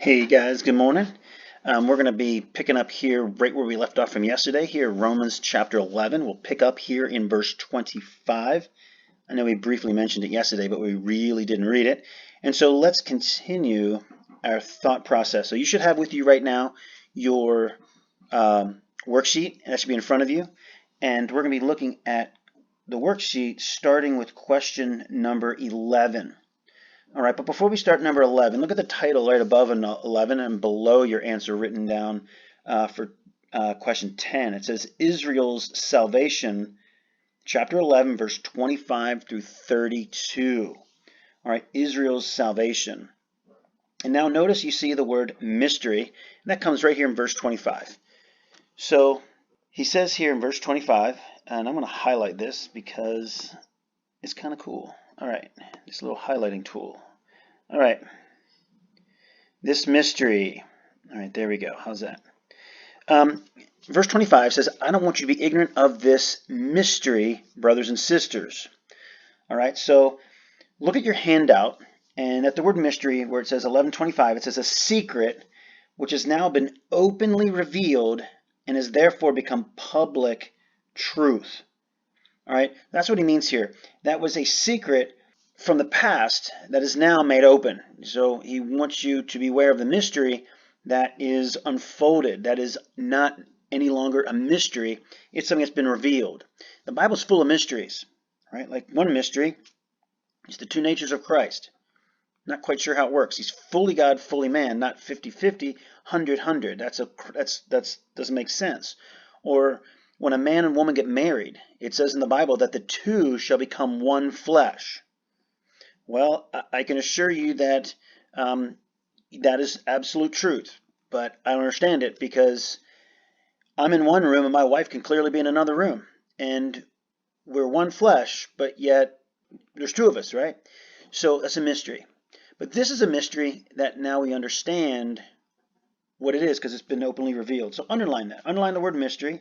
Hey guys, good morning. We're going to be picking up here right where we left off from yesterday, here Romans chapter 11. We'll pick up here in verse 25. I know we briefly mentioned it yesterday, but we really didn't read it. And so let's continue our thought process. So you should have with you right now your worksheet, and that should be in front of you. And we're going to be looking at the worksheet starting with question number 11. All right, but before we start number 11, look at the title right above 11 and below your answer written down for question 10. It says Israel's salvation, chapter 11, verse 25 through 32. All right, Israel's salvation. And now notice you see the word mystery, and that comes right here in verse 25. So he says here in verse 25, and I'm going to highlight this because it's kind of cool. All right, this little highlighting tool. All right, this mystery. All right, there we go. How's that? Verse 25 says, I don't want you to be ignorant of this mystery, brothers and sisters. All right, so look at your handout, and at the word mystery, where it says 11:25, it says a secret which has now been openly revealed and has therefore become public truth. All right, that's what he means here. That was a secret from the past that is now made open. So he wants you to be aware of the mystery that is unfolded, that is not any longer a mystery. It's something that's been revealed. The Bible's full of mysteries, right? Like one mystery is the two natures of Christ. Not quite sure how it works. He's fully God, fully man, not 50-50, 100-100. That doesn't make sense. Or when a man and woman get married, it says in the Bible that the two shall become one flesh. Well, I can assure you that that is absolute truth, but I don't understand it because I'm in one room and my wife can clearly be in another room, and we're one flesh, but yet there's two of us, right? So that's a mystery. But this is a mystery that now we understand what it is because it's been openly revealed. So underline that. Underline the word mystery,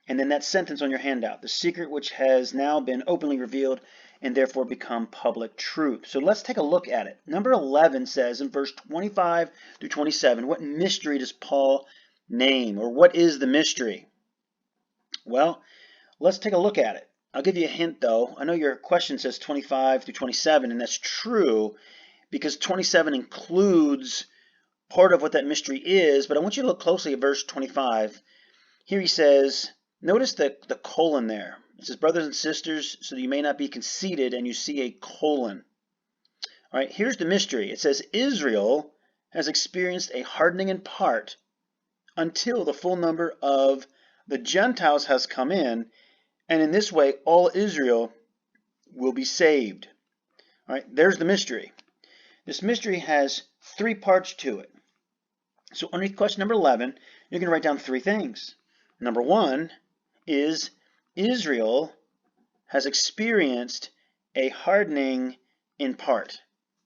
and then that sentence on your handout, the secret which has now been openly revealed and therefore become public truth. So let's take a look at it. Number 11 says in verse 25 through 27, what mystery does Paul name, or what is the mystery? Well, let's take a look at it. I'll give you a hint though. I know your question says 25 through 27, and that's true because 27 includes part of what that mystery is, but I want you to look closely at verse 25. Here he says, notice the colon there. It says, brothers and sisters, so that you may not be conceited, and you see a colon. All right, here's the mystery. It says, Israel has experienced a hardening in part until the full number of the Gentiles has come in, and in this way all Israel will be saved. All right, there's the mystery. This mystery has three parts to it. So underneath question number 11, you're going to write down three things. Number one is Israel has experienced a hardening in part.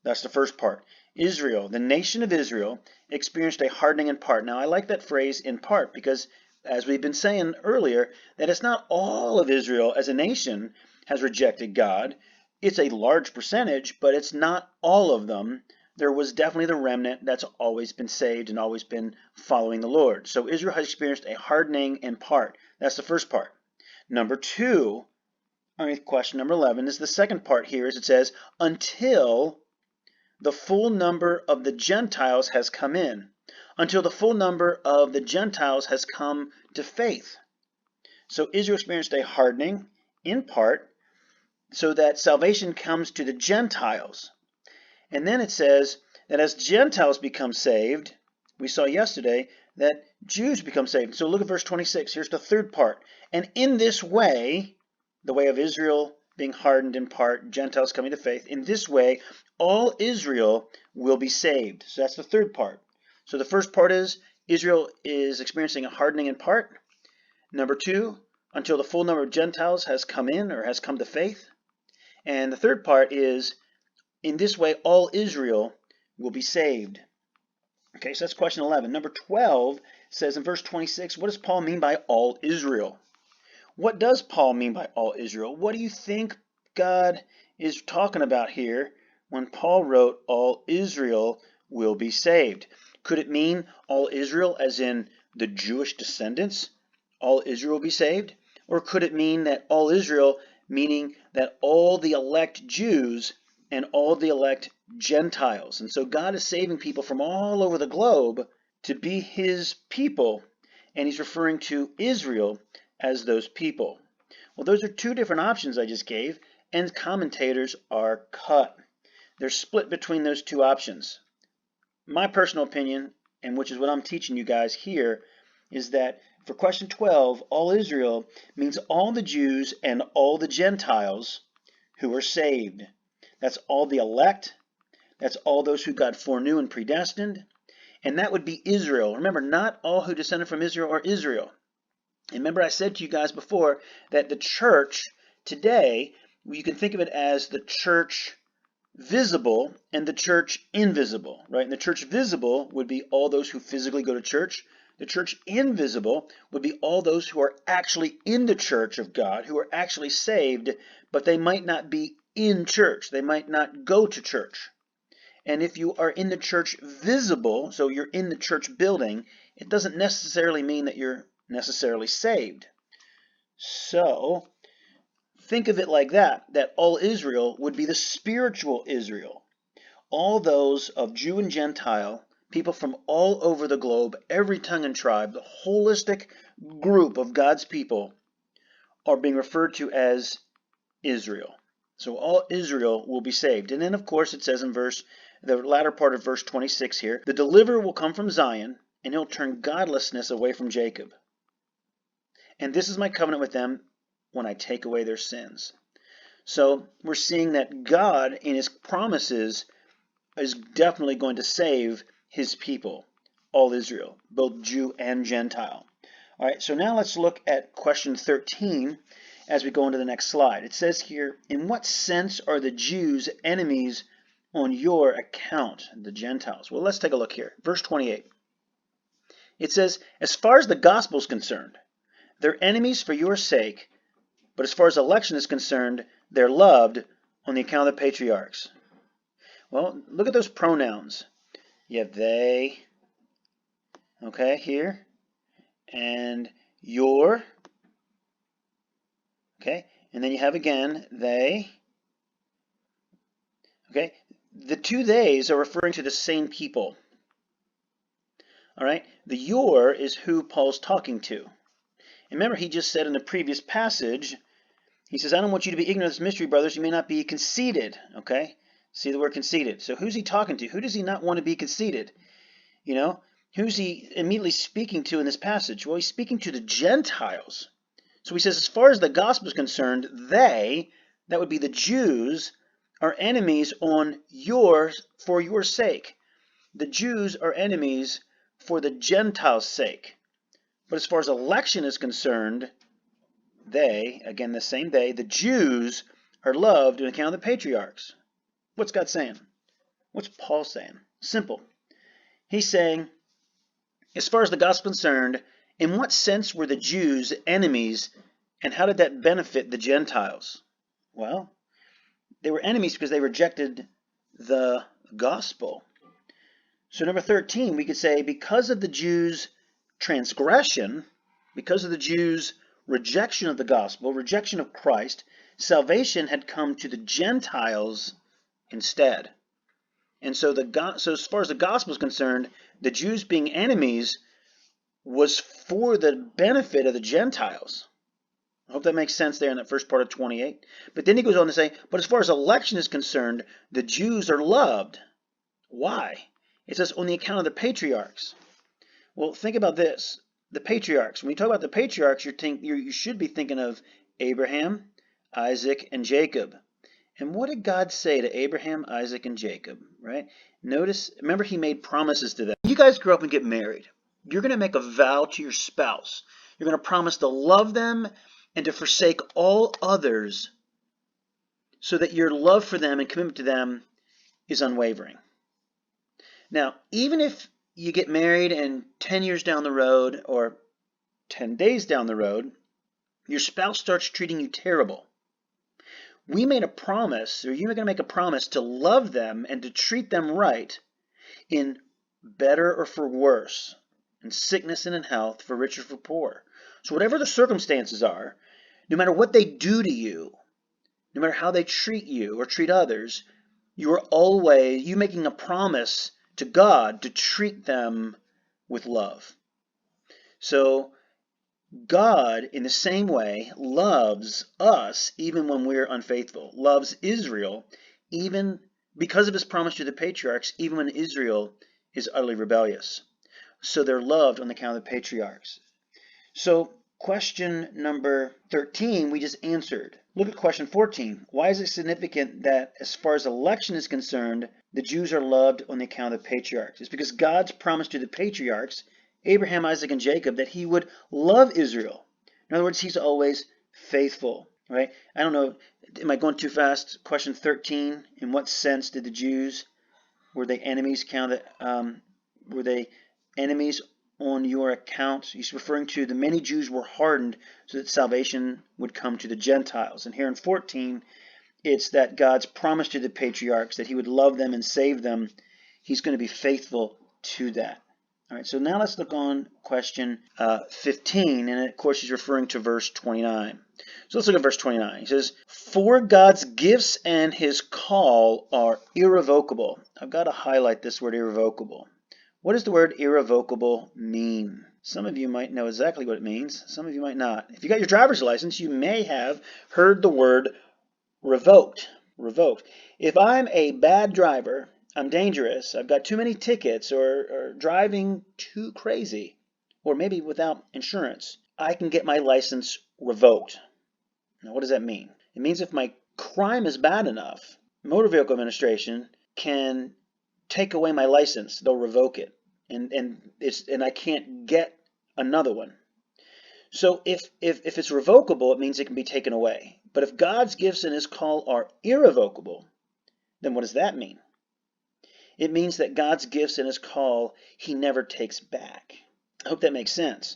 That's the first part. Israel, the nation of Israel, experienced a hardening in part. Now, I like that phrase in part because, as we've been saying earlier, that it's not all of Israel as a nation has rejected God. It's a large percentage, but it's not all of them. There was definitely the remnant that's always been saved and always been following the Lord. So Israel has experienced a hardening in part. That's the first part. Number two, question number 11, is the second part here, as it says, until the full number of the Gentiles has come in. Until the full number of the Gentiles has come to faith. So Israel experienced a hardening in part so that salvation comes to the Gentiles. And then it says that as Gentiles become saved, we saw yesterday that Jews become saved. So look at verse 26. Here's the third part. And in this way, the way of Israel being hardened in part, Gentiles coming to faith, in this way, all Israel will be saved. So that's the third part. So the first part is Israel is experiencing a hardening in part. Number two, until the full number of Gentiles has come in or has come to faith. And the third part is, in this way, all Israel will be saved. Okay, so that's question 11. Number 12 says in verse 26, what does Paul mean by all Israel? What does Paul mean by all Israel? What do you think God is talking about here when Paul wrote all Israel will be saved? Could it mean all Israel, as in the Jewish descendants? All Israel will be saved? Or could it mean that all Israel, meaning that all the elect Jews and all the elect Gentiles? And so God is saving people from all over the globe to be his people, and he's referring to Israel as those people. Well, those are two different options I just gave, and commentators are cut. They're split between those two options. My personal opinion, and which is what I'm teaching you guys here, is that for question 12, all Israel means all the Jews and all the Gentiles who are saved. That's all the elect. That's all those who God foreknew and predestined. And that would be Israel. Remember, not all who descended from Israel are Israel. And remember, I said to you guys before that the church today, you can think of it as the church visible and the church invisible, right? And the church visible would be all those who physically go to church. The church invisible would be all those who are actually in the church of God, who are actually saved, but they might not be in church. They might not go to church. And if you are in the church visible, so you're in the church building, it doesn't necessarily mean that you're necessarily saved. So think of it like that all Israel would be the spiritual Israel. All those of Jew and Gentile, people from all over the globe, every tongue and tribe, the holistic group of God's people are being referred to as Israel. So all Israel will be saved. And then, of course, it says in the latter part of verse 26 here, the deliverer will come from Zion, and he'll turn godlessness away from Jacob. And this is my covenant with them when I take away their sins. So we're seeing that God, in his promises, is definitely going to save his people, all Israel, both Jew and Gentile. All right, so now let's look at question 13 as we go into the next slide. It says here, in what sense are the Jews enemies on your account, the Gentiles? Well, let's take a look here. Verse 28. It says, as far as the gospel is concerned, they're enemies for your sake, but as far as election is concerned, they're loved on the account of the patriarchs. Well, look at those pronouns. You have they, okay, here, and your, okay, and then you have again they, okay. The two theys are referring to the same people. All right, the your is who Paul's talking to. And remember, he just said in the previous passage, he says, I don't want you to be ignorant of this mystery, brothers. You may not be conceited. Okay? See the word conceited. So who's he talking to? Who does he not want to be conceited? You know, who's he immediately speaking to in this passage? Well, he's speaking to the Gentiles. So he says, as far as the gospel is concerned, they, that would be the Jews, are enemies for your sake. The Jews are enemies for the Gentiles' sake. But as far as election is concerned, they, again the same they, the Jews are loved on account of the patriarchs. What's God saying? What's Paul saying? Simple. He's saying, as far as the gospel is concerned, in what sense were the Jews enemies, and how did that benefit the Gentiles? Well, they were enemies because they rejected the gospel. So number 13, we could say, because of the Jews' transgression, because of the Jews' rejection of the gospel, rejection of Christ, salvation had come to the Gentiles instead. And so, so as far as the gospel is concerned, the Jews being enemies was for the benefit of the Gentiles. I hope that makes sense there in that first part of 28. But then he goes on to say, but as far as election is concerned, the Jews are loved. Why? It says on the account of the patriarchs. Well, think about this. The patriarchs. When you talk about the patriarchs, you should be thinking of Abraham, Isaac, and Jacob. And what did God say to Abraham, Isaac, and Jacob? Right? Notice, remember he made promises to them. You guys grow up and get married. You're going to make a vow to your spouse. You're going to promise to love them and to forsake all others so that your love for them and commitment to them is unwavering. Now, even if you get married and 10 years down the road or 10 days down the road, your spouse starts treating you terrible. We made a promise, or you're going to make a promise to love them and to treat them right in better or for worse, in sickness and in health, for rich or for poor. So whatever the circumstances are, no matter what they do to you, no matter how they treat you or treat others, you making a promise to God to treat them with love. So God, in the same way, loves us even when we're unfaithful, loves Israel even because of his promise to the patriarchs, even when Israel is utterly rebellious. So they're loved on account of the patriarchs. So question number 13 we just answered. Look at question 14. Why is it significant that as far as election is concerned, the Jews are loved on the account of the patriarchs? It's because God's promise to the patriarchs, Abraham, Isaac, and Jacob, that he would love Israel. In other words, he's always faithful, right? I don't know, am I going too fast? Question 13, in what sense did the Jews, were they enemies were they enemies on your account? He's referring to the many Jews were hardened so that salvation would come to the Gentiles. And here in 14, it's that God's promise to the patriarchs that he would love them and save them. He's going to be faithful to that. All right, so now let's look on question 15, and of course he's referring to verse 29. So let's look at verse 29. He says, "For God's gifts and his call are irrevocable." I've got to highlight this word irrevocable. What does the word irrevocable mean? Some of you might know exactly what it means. Some of you might not. If you got your driver's license, you may have heard the word revoked. Revoked. If I'm a bad driver, I'm dangerous, I've got too many tickets, or driving too crazy, or maybe without insurance, I can get my license revoked. Now, what does that mean? It means if my crime is bad enough, Motor Vehicle Administration can take away my license. They'll revoke it, and I can't get another one. So if it's revocable, it means it can be taken away. But if God's gifts and his call are irrevocable, then what does that mean? It means that God's gifts and his call, he never takes back. I hope that makes sense.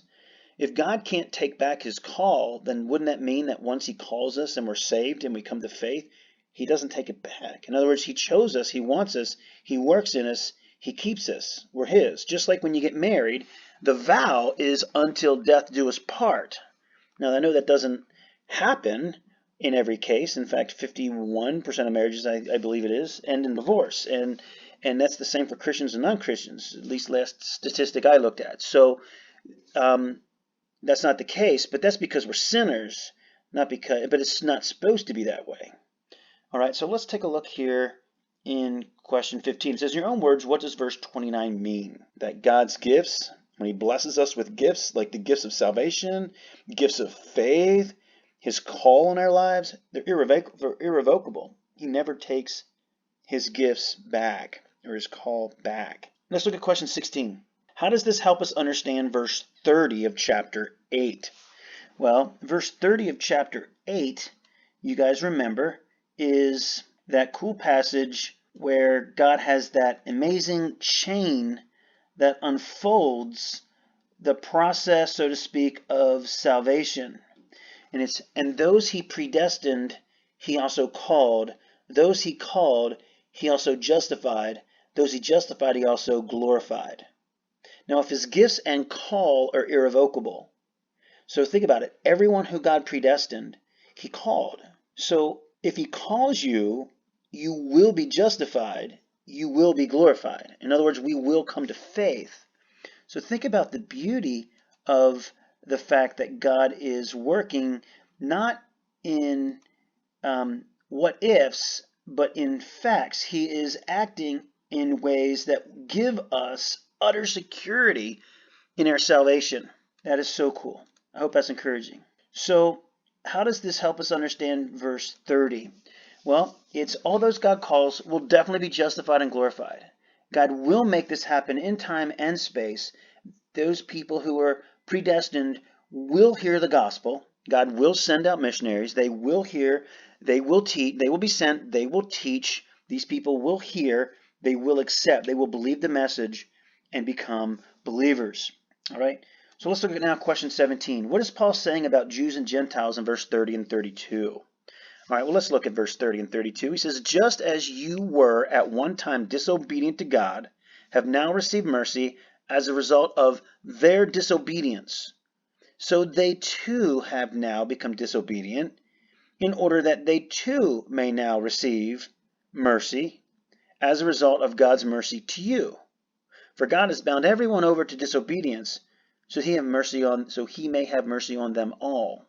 If God can't take back his call, then wouldn't that mean that once he calls us and we're saved and we come to faith, he doesn't take it back? In other words, he chose us, he wants us, he works in us, he keeps us. We're his. Just like when you get married, the vow is until death do us part. Now, I know that doesn't happen in every case. In fact, 51% of marriages, I believe it is, end in divorce. And that's the same for Christians and non-Christians, at least last statistic I looked at. So that's not the case, but that's because we're sinners, but it's not supposed to be that way. All right, so let's take a look here in question 15. It says, in your own words, what does verse 29 mean? That God's gifts, when he blesses us with gifts, like the gifts of salvation, gifts of faith, his call in our lives, they're irrevocable. He never takes his gifts back, or his call back. Let's look at question 16. How does this help us understand verse 30 of chapter 8? Well, verse 30 of chapter 8, you guys remember, is that cool passage where God has that amazing chain that unfolds the process, so to speak, of salvation. And those he predestined, he also called. Those he called, he also justified. Those he justified, he also glorified. Now, if his gifts and call are irrevocable, so think about it. Everyone who God predestined, he called. So if he calls you, you will be justified. You will be glorified. In other words, we will come to faith. So think about the beauty of the fact that God is working not in what ifs, but in facts. He is acting in ways that give us utter security in our salvation. That is so cool. I hope that's encouraging. So how does this help us understand verse 30? Well, it's all those God calls will definitely be justified and glorified. God will make this happen in time and space. Those people who are predestined will hear the gospel. God will send out missionaries. They will hear, they will teach, they will be sent, they will teach. These people will hear, they will accept, they will believe the message and become believers. All right? So let's look at now question 17. What is Paul saying about Jews and Gentiles in verse 30 and 32? All right, well, let's look at verse 30 and 32. He says, just as you were at one time disobedient to God, have now received mercy as a result of their disobedience. So they too have now become disobedient, in order that they too may now receive mercy as a result of God's mercy to you. For God has bound everyone over to disobedience, so he may have mercy on them all.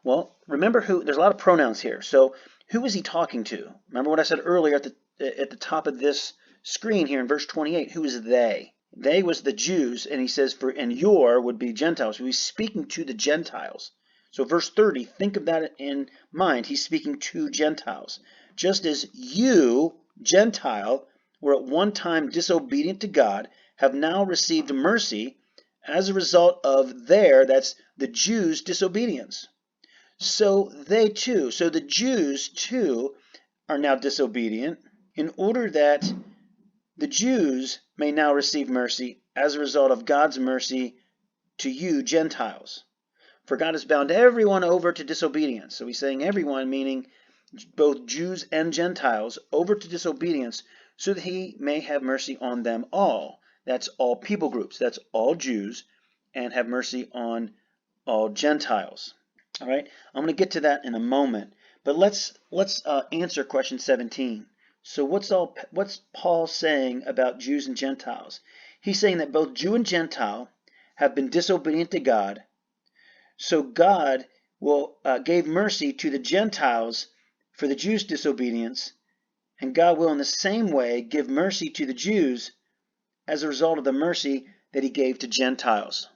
Well, remember there's a lot of pronouns here. So who is he talking to? Remember what I said earlier at the top of this screen here in verse 28. Who is they? They was the Jews, and he says, and your would be Gentiles. So he's speaking to the Gentiles. So verse 30, think of that in mind. He's speaking to Gentiles. Just as you, Gentile, were at one time disobedient to God, have now received mercy as a result of that's the Jews' disobedience. So the Jews too are now disobedient, in order that the Jews may now receive mercy as a result of God's mercy to you, Gentiles. For God has bound everyone over to disobedience. So he's saying everyone, meaning both Jews and Gentiles, over to disobedience, so that he may have mercy on them all. That's all people groups. That's all Jews, and have mercy on all Gentiles. All right, I'm going to get to that in a moment, but let's answer question 17. So what's Paul saying about Jews and Gentiles? He's saying that both Jew and Gentile have been disobedient to God. So God gave mercy to the Gentiles for the Jews' disobedience, and God will in the same way give mercy to the Jews as a result of the mercy that he gave to Gentiles.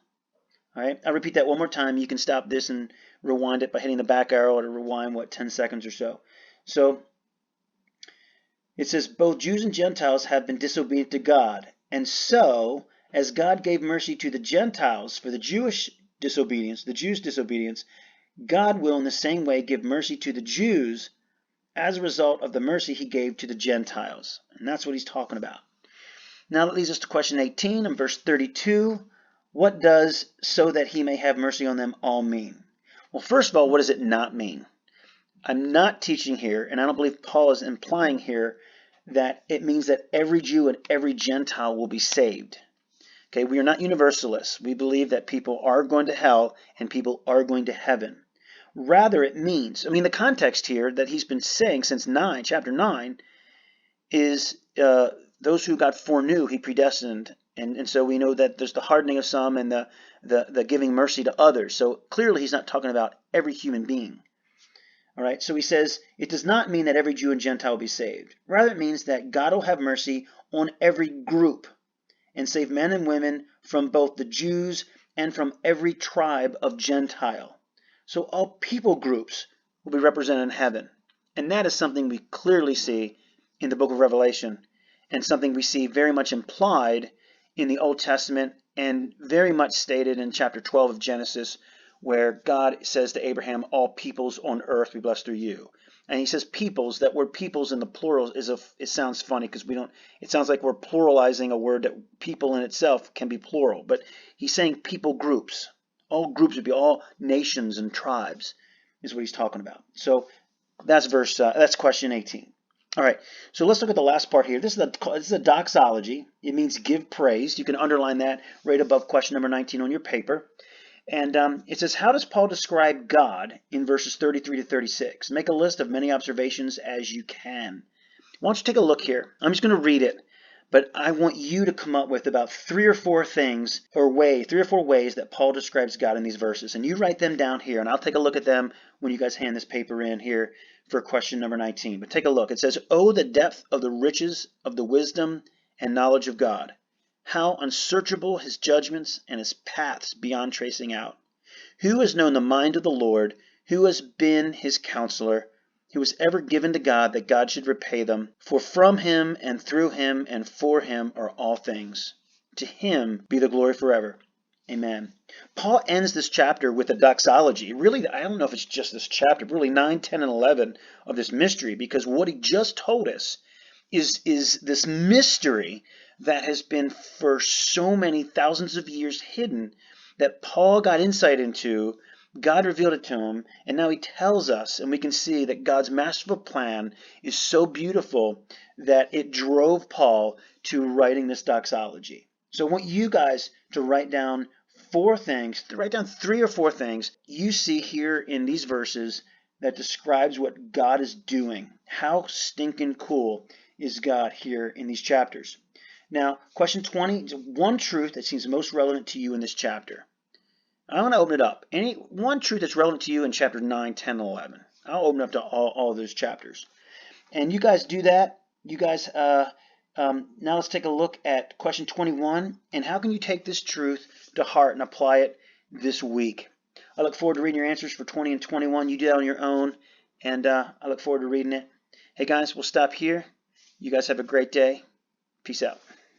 All right, I'll repeat that one more time. You can stop this and rewind it by hitting the back arrow to rewind, 10 seconds or so. So it says, both Jews and Gentiles have been disobedient to God. And so, as God gave mercy to the Gentiles for the Jews' disobedience, God will in the same way give mercy to the Jews as a result of the mercy he gave to the Gentiles. And that's what he's talking about. Now that leads us to question 18 and verse 32. What does "so that he may have mercy on them all" mean? Well, first of all, what does it not mean? I'm not teaching here, and I don't believe Paul is implying here, that it means that every Jew and every Gentile will be saved. Okay, we are not universalists. We believe that people are going to hell and people are going to heaven. Rather, it means, the context here that he's been saying since chapter 9 is those who God foreknew, he predestined. And so we know that there's the hardening of some and the giving mercy to others. So clearly he's not talking about every human being. All right, so he says it does not mean that every Jew and Gentile will be saved. Rather, it means that God will have mercy on every group and save men and women from both the Jews and from every tribe of Gentile. So all people groups will be represented in heaven. And that is something we clearly see in the book of Revelation, and something we see very much implied in the Old Testament and very much stated in chapter 12 of Genesis, where God says to Abraham, all peoples on earth be blessed through you. And he says peoples. That word peoples in the plural it sounds funny because it sounds like we're pluralizing a word that people in itself can be plural. But he's saying people groups. All groups would be all nations and tribes is what he's talking about. So that's question 18. All right, so let's look at the last part here. This is a doxology. It means give praise. You can underline that right above question number 19 on your paper. And it says, how does Paul describe God in verses 33 to 36? Make a list of many observations as you can. Why don't you take a look here? I'm just going to read it, but I want you to come up with about 3 or 4 ways that Paul describes God in these verses. And you write them down here, and I'll take a look at them when you guys hand this paper in here for question number 19. But take a look. It says, oh, the depth of the riches of the wisdom and knowledge of God. How unsearchable his judgments and his paths beyond tracing out. Who has known the mind of the Lord? Who has been his counselor? Who was ever given to God that God should repay them? For from him and through him and for him are all things. To him be the glory forever. Amen. Paul ends this chapter with a doxology. Really, I don't know if it's just this chapter, but really 9, 10, and 11 of this mystery, because what he just told us is this mystery that has been for so many thousands of years hidden, that Paul got insight into God revealed it to him, and now he tells us, and we can see that God's masterful plan is so beautiful that it drove Paul to writing this doxology. So I want you guys to write down 4 things, write down 3 or 4 things you see here in these verses that describes what God is doing. How stinking cool is God here in these chapters? Now, question 20 is one truth that seems most relevant to you in this chapter. I want to open it up. One truth that's relevant to you in chapter 9, 10, 11. I'll open up to all of those chapters. And you guys do that. You guys, now let's take a look at question 21. And how can you take this truth to heart and apply it this week? I look forward to reading your answers for 20 and 21. You do that on your own. And I look forward to reading it. Hey guys, we'll stop here. You guys have a great day. Peace out.